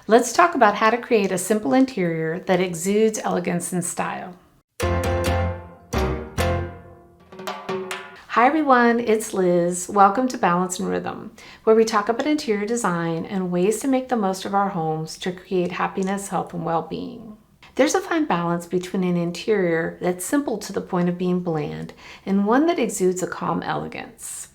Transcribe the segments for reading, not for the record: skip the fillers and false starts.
Let's talk about how to create a simple interior that exudes elegance and style. Hi everyone, it's Liz. Welcome to Balance and Rhythm, where we talk about interior design and ways to make the most of our homes to create happiness, health, and well-being. There's a fine balance between an interior that's simple to the point of being bland and one that exudes a calm elegance.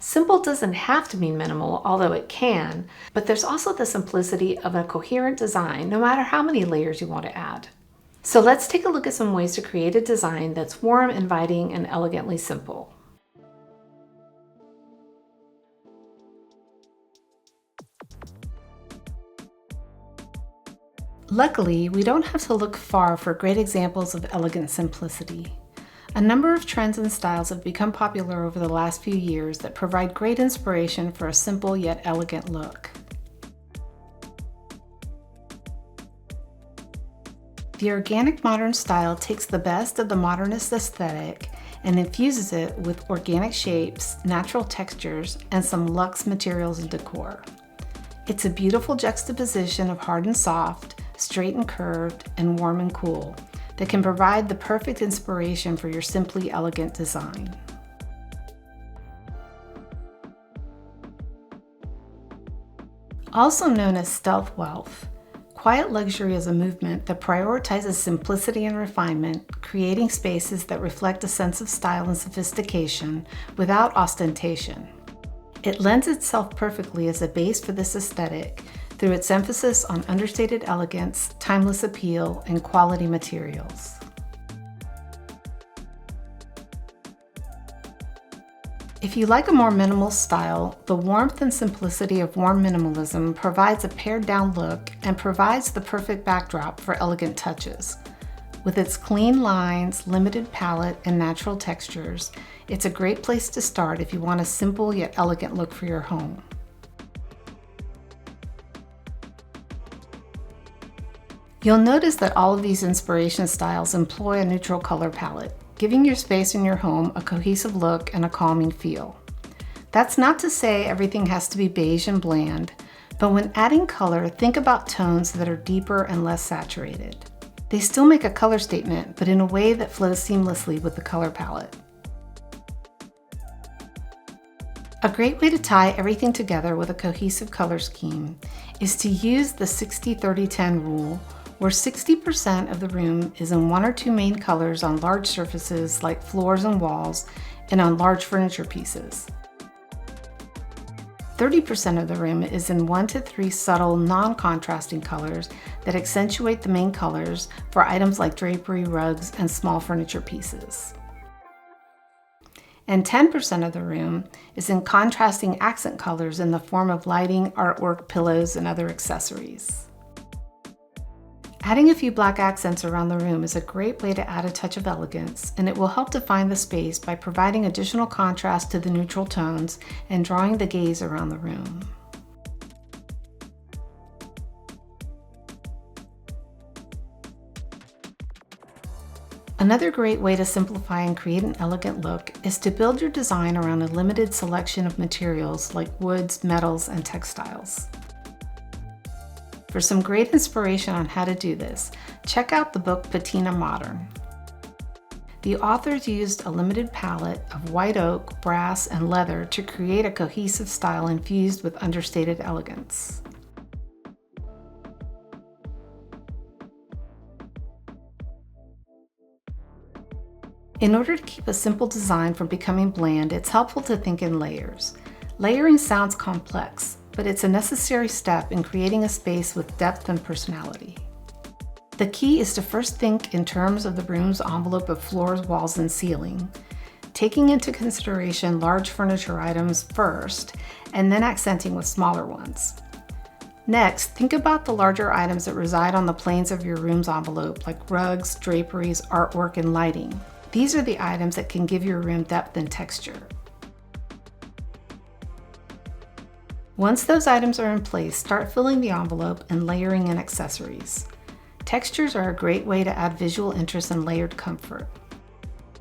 Simple doesn't have to mean minimal, although it can, but there's also the simplicity of a coherent design, no matter how many layers you want to add. So let's take a look at some ways to create a design that's warm, inviting, and elegantly simple. Luckily, we don't have to look far for great examples of elegant simplicity. A number of trends and styles have become popular over the last few years that provide great inspiration for a simple yet elegant look. The organic modern style takes the best of the modernist aesthetic and infuses it with organic shapes, natural textures, and some luxe materials and decor. It's a beautiful juxtaposition of hard and soft, straight and curved, and warm and cool that can provide the perfect inspiration for your simply elegant design. Also known as stealth wealth, quiet luxury is a movement that prioritizes simplicity and refinement, creating spaces that reflect a sense of style and sophistication without ostentation. It lends itself perfectly as a base for this aesthetic through its emphasis on understated elegance, timeless appeal, and quality materials. If you like a more minimal style, the warmth and simplicity of warm minimalism provides a pared-down look and provides the perfect backdrop for elegant touches. With its clean lines, limited palette, and natural textures, it's a great place to start if you want a simple yet elegant look for your home. You'll notice that all of these inspiration styles employ a neutral color palette, giving your space in your home a cohesive look and a calming feel. That's not to say everything has to be beige and bland, but when adding color, think about tones that are deeper and less saturated. They still make a color statement, but in a way that flows seamlessly with the color palette. A great way to tie everything together with a cohesive color scheme is to use the 60-30-10 rule, where 60% of the room is in one or two main colors on large surfaces like floors and walls, and on large furniture pieces. 30% of the room is in 1 to 3 subtle, non-contrasting colors that accentuate the main colors for items like drapery, rugs, and small furniture pieces. And 10% of the room is in contrasting accent colors in the form of lighting, artwork, pillows, and other accessories. Adding a few black accents around the room is a great way to add a touch of elegance, and it will help define the space by providing additional contrast to the neutral tones and drawing the gaze around the room. Another great way to simplify and create an elegant look is to build your design around a limited selection of materials like woods, metals, and textiles. For some great inspiration on how to do this, check out the book Patina Modern. The authors used a limited palette of white oak, brass, and leather to create a cohesive style infused with understated elegance. In order to keep a simple design from becoming bland, it's helpful to think in layers. Layering sounds complex, but it's a necessary step in creating a space with depth and personality. The key is to first think in terms of the room's envelope of floors, walls, and ceiling, taking into consideration large furniture items first, and then accenting with smaller ones. Next, think about the larger items that reside on the planes of your room's envelope, like rugs, draperies, artwork, and lighting. These are the items that can give your room depth and texture. Once those items are in place, start filling the envelope and layering in accessories. Textures are a great way to add visual interest and layered comfort.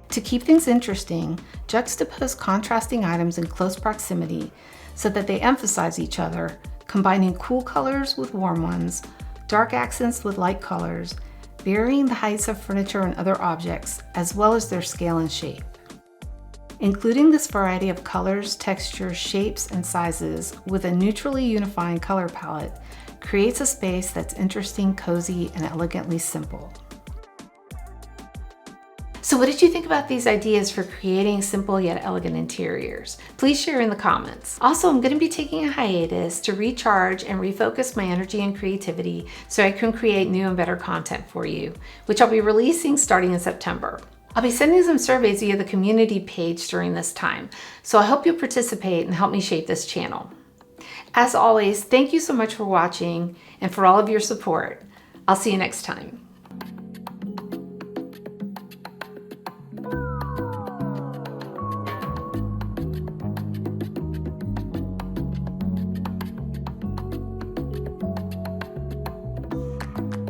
To keep things interesting, juxtapose contrasting items in close proximity so that they emphasize each other, combining cool colors with warm ones, dark accents with light colors, varying the heights of furniture and other objects, as well as their scale and shape. Including this variety of colors, textures, shapes, and sizes with a neutrally unifying color palette creates a space that's interesting, cozy, and elegantly simple. So what did you think about these ideas for creating simple yet elegant interiors? Please share in the comments. Also, I'm going to be taking a hiatus to recharge and refocus my energy and creativity so I can create new and better content for you, which I'll be releasing starting in September. I'll be sending some surveys via the community page during this time, so I hope you'll participate and help me shape this channel. As always, thank you so much for watching and for all of your support. I'll see you next time.